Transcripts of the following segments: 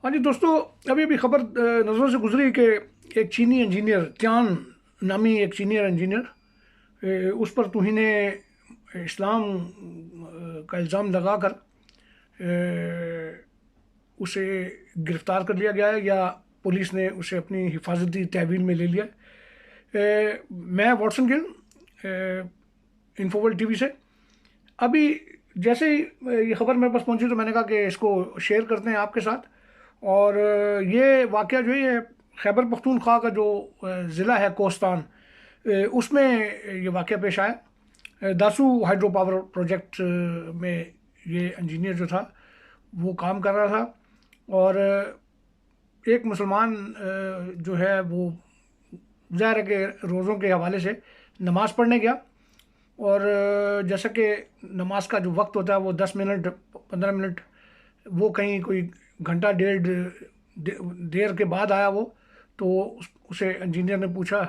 ہاں جی دوستو، ابھی ابھی خبر نظروں سے گزری کہ ایک چینی انجینئر چان نامی ایک سینئر انجینئر، اس پر توہین اسلام کا الزام لگا کر اسے گرفتار کر لیا گیا ہے، یا پولیس نے اسے اپنی حفاظتی تحویل میں لے لیا ہے۔ میں واٹسن گل، انفو ورلڈ ٹی وی سے ابھی جیسے ہی یہ خبر میرے پاس پہنچی تو میں نے کہا کہ اس کو شیئر کرتے ہیں آپ کے ساتھ۔ اور یہ واقعہ جو ہے خیبر پختونخوا کا جو ضلع ہے کوستان، اس میں یہ واقعہ پیش آیا۔ داسو ہائیڈرو پاور پروجیکٹ میں یہ انجینئر جو تھا وہ کام کر رہا تھا، اور ایک مسلمان جو ہے وہ ظاہر ہے کہ روزوں کے حوالے سے نماز پڑھنے گیا، اور جیسا کہ نماز کا جو وقت ہوتا ہے وہ 10 منٹ 15 منٹ، وہ کہیں کوئی گھنٹہ ڈیڑھ دیر کے بعد آیا وہ۔ تو اسے انجینئر نے پوچھا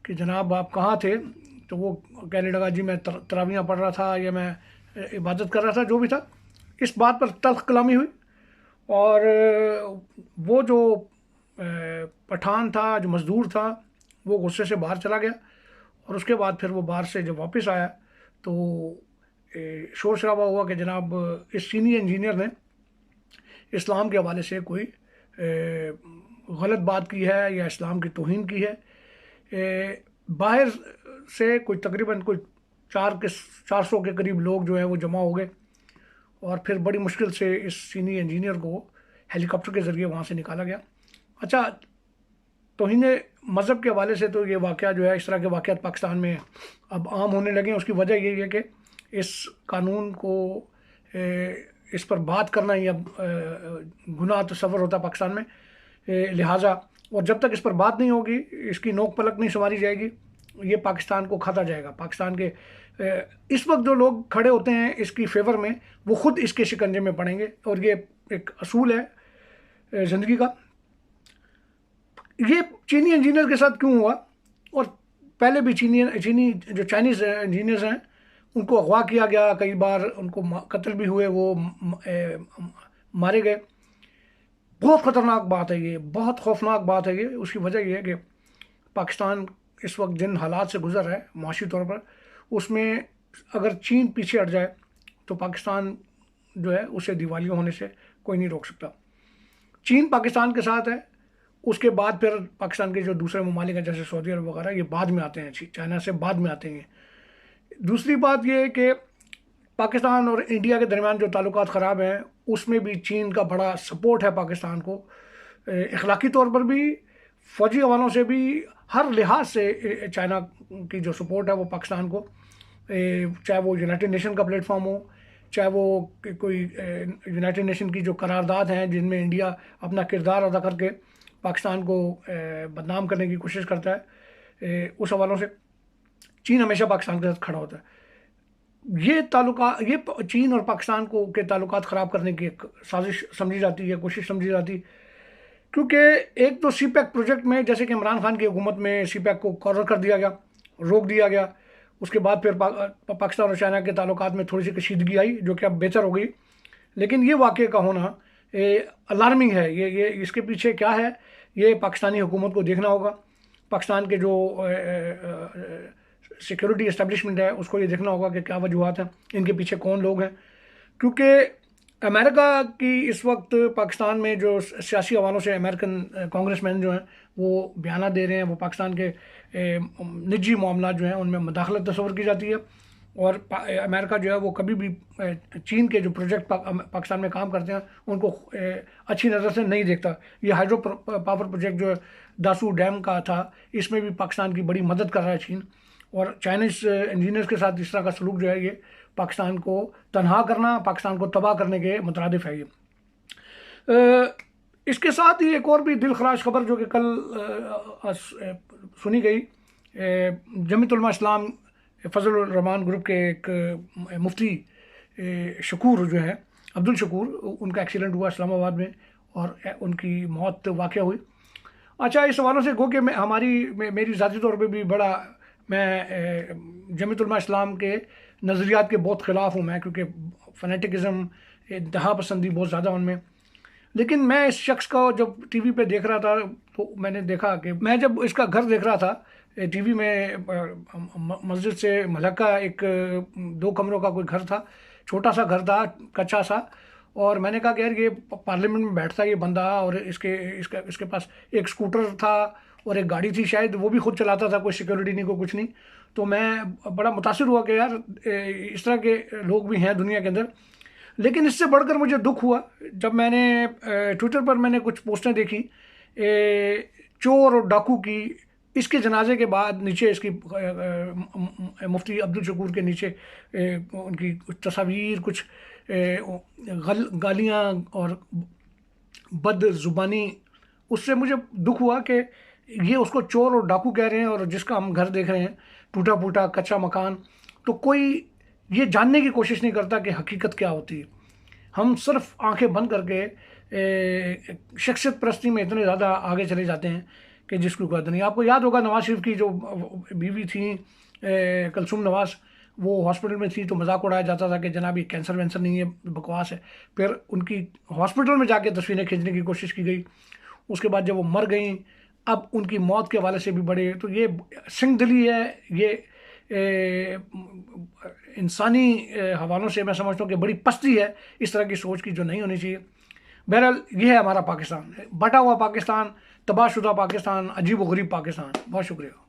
کہ جناب آپ کہاں تھے؟ تو وہ کہنے لگا جی میں تراویحاں پڑھ رہا تھا، یا میں عبادت کر رہا تھا، جو بھی تھا۔ اس بات پر تلخ کلامی ہوئی، اور وہ جو پٹھان تھا، جو مزدور تھا، وہ غصے سے باہر چلا گیا، اور اس کے بعد پھر وہ باہر سے جب واپس آیا تو شور شرابہ ہوا کہ جناب اس سینئر انجینئر نے اسلام کے حوالے سے کوئی غلط بات کی ہے یا اسلام کی توہین کی ہے۔ باہر سے کوئی تقریباً کوئی 400 کے قریب لوگ جو ہیں وہ جمع ہو گئے، اور پھر بڑی مشکل سے اس سینئر انجینئر کو ہیلی کاپٹر کے ذریعے وہاں سے نکالا گیا۔ اچھا، توہین مذہب کے حوالے سے تو یہ واقعہ جو ہے، اس طرح کے واقعات پاکستان میں اب عام ہونے لگے ہیں۔ اس کی وجہ یہی ہے کہ اس قانون کو اس پر بات کرنا ہی اب گناہ تصور ہوتا ہے پاکستان میں، لہٰذا اور جب تک اس پر بات نہیں ہوگی، اس کی نوک پلک نہیں سنواری جائے گی، یہ پاکستان کو کھاتا جائے گا۔ پاکستان کے اس وقت جو لوگ کھڑے ہوتے ہیں اس کی فیور میں، وہ خود اس کے شکنجے میں پڑیں گے، اور یہ ایک اصول ہے زندگی کا۔ یہ چینی انجینئر کے ساتھ کیوں ہوا؟ اور پہلے بھی چینی جو چائنیز انجینئرز ہیں ان کو اغوا کیا گیا، کئی بار ان کو قتل بھی ہوئے، وہ مارے گئے۔ بہت خطرناک بات ہے یہ، بہت خوفناک بات ہے یہ۔ اس کی وجہ یہ ہے کہ پاکستان اس وقت جن حالات سے گزر رہا ہے معاشی طور پر، اس میں اگر چین پیچھے ہٹ جائے تو پاکستان جو ہے اسے دیوالیہ ہونے سے کوئی نہیں روک سکتا۔ چین پاکستان کے ساتھ ہے، اس کے بعد پھر پاکستان کے جو دوسرے ممالک ہیں جیسے سعودی عرب وغیرہ، یہ بعد میں آتے ہیں، چائنا سے بعد میں آتے ہیں۔ دوسری بات یہ ہے کہ پاکستان اور انڈیا کے درمیان جو تعلقات خراب ہیں، اس میں بھی چین کا بڑا سپورٹ ہے پاکستان کو، اخلاقی طور پر بھی، فوجی حوالوں سے بھی، ہر لحاظ سے چائنا کی جو سپورٹ ہے وہ پاکستان کو، چاہے وہ یونائٹڈ نیشن کا پلیٹ فارم ہو، چاہے وہ کوئی یونائٹڈ نیشن کی جو قرارداد ہیں جن میں انڈیا اپنا کردار ادا کر کے پاکستان کو بدنام کرنے کی کوشش کرتا ہے، اس حوالوں سے چین ہمیشہ پاکستان کے ساتھ کھڑا ہوتا ہے۔ یہ تعلقات، یہ چین اور پاکستان کو کے تعلقات خراب کرنے کی ایک سازش سمجھی جاتی ہے، کوشش سمجھی جاتی، کیونکہ ایک تو سی پیک پروجیکٹ میں جیسے کہ عمران خان کی حکومت میں سی پیک کو کارنر کر دیا گیا، روک دیا گیا۔ اس کے بعد پھر پاکستان اور چائنا کے تعلقات میں تھوڑی سی کشیدگی آئی جو کہ اب بہتر ہو گئی، لیکن یہ واقعے کا ہونا الارمنگ ہے۔ یہ اس کے پیچھے کیا ہے، یہ پاکستانی حکومت کو دیکھنا ہوگا، پاکستان کے جو سیکیورٹی اسٹیبلشمنٹ ہے اس کو یہ دیکھنا ہوگا کہ کیا وجوہات ہیں، ان کے پیچھے کون لوگ ہیں۔ کیونکہ امریکہ کی اس وقت پاکستان میں جو سیاسی حوالوں سے امریکن کانگریس مین جو ہیں وہ بیانات دے رہے ہیں، وہ پاکستان کے نجی معاملات جو ہیں ان میں مداخلت تصور کی جاتی ہے، اور امریکہ جو ہے وہ کبھی بھی چین کے جو پروجیکٹ پاکستان میں کام کرتے ہیں ان کو اچھی نظر سے نہیں دیکھتا۔ یہ ہائیڈرو پاور پروجیکٹ جو داسو ڈیم کا تھا، اس میں بھی پاکستان کی بڑی مدد کر رہا ہے چین، اور چائنیز انجینئرز کے ساتھ اس طرح کا سلوک جو ہے یہ پاکستان کو تنہا کرنا، پاکستان کو تباہ کرنے کے مترادف ہے یہ۔ اس کے ساتھ ہی ایک اور بھی دل خراش خبر جو کہ کل سنی گئی، جمیعت علماء اسلام فضل الرحمان گروپ کے ایک مفتی شکور جو ہے، عبد الشکور، ان کا ایکسیڈنٹ ہوا اسلام آباد میں اور ان کی موت واقع ہوئی۔ اچھا، اس حوالوں سے گو کہ میری ذاتی طور پہ بھی بڑا، میں جمیعت علماء اسلام کے نظریات کے بہت خلاف ہوں میں، کیونکہ فنیٹکزم، انتہا پسندی بہت زیادہ ان میں، لیکن میں اس شخص کو جب ٹی وی پہ دیکھ رہا تھا تو میں نے دیکھا کہ میں جب اس کا گھر دیکھ رہا تھا ٹی وی میں، مسجد سے ملکہ ایک 2 کمروں کا کوئی گھر تھا، چھوٹا سا گھر تھا، کچا سا، اور میں نے کہا کہ یار یہ پارلیمنٹ میں بیٹھتا ہے یہ بندہ، اور اس کے پاس ایک اسکوٹر تھا اور ایک گاڑی تھی، شاید وہ بھی خود چلاتا تھا، کوئی سیکورٹی نہیں، کوئی کچھ نہیں. تو میں بڑا متاثر ہوا کہ یار اس طرح کے لوگ بھی ہیں دنیا کے اندر. لیکن اس سے بڑھ کر مجھے دکھ ہوا جب میں نے ٹویٹر پر میں نے کچھ پوسٹیں دیکھی چور اور ڈاکو کی. اس کے جنازے کے بعد نیچے اس کی مفتی عبدالشکور کے نیچے ان کی کچھ تصاویر، کچھ گالیاں اور بد زبانی. اس سے مجھے دکھ ہوا کہ یہ اس کو چور اور ڈاکو کہہ رہے ہیں، اور جس کا ہم گھر دیکھ رہے ہیں ٹوٹا پھوٹا کچا مکان، تو کوئی یہ جاننے کی کوشش نہیں کرتا کہ حقیقت کیا ہوتی ہے. ہم صرف آنکھیں بند کر کے شخصیت پرستی میں اتنے زیادہ آگے چلے جاتے ہیں کہ جس کو قدر نہیں. آپ کو یاد ہوگا نواز شریف کی جو بیوی تھیں کلثوم نواز، وہ ہاسپٹل میں تھی تو مذاق اڑایا جاتا تھا کہ جناب یہ کینسر وینسر نہیں ہے، بکواس ہے. پھر ان کی ہاسپٹل میں جا کے تصویریں کھینچنے کی کوشش کی گئی. اس کے بعد جب وہ مر گئیں، اب ان کی موت کے حوالے سے بھی بڑے، تو یہ سنگ دلی ہے، یہ انسانی حوالوں سے میں سمجھتا ہوں کہ بڑی پستی ہے اس طرح کی سوچ کی، جو نہیں ہونی چاہیے. بہرحال یہ ہے ہمارا پاکستان، بٹا ہوا پاکستان، تباہ شدہ پاکستان، عجیب و غریب پاکستان. بہت شکریہ.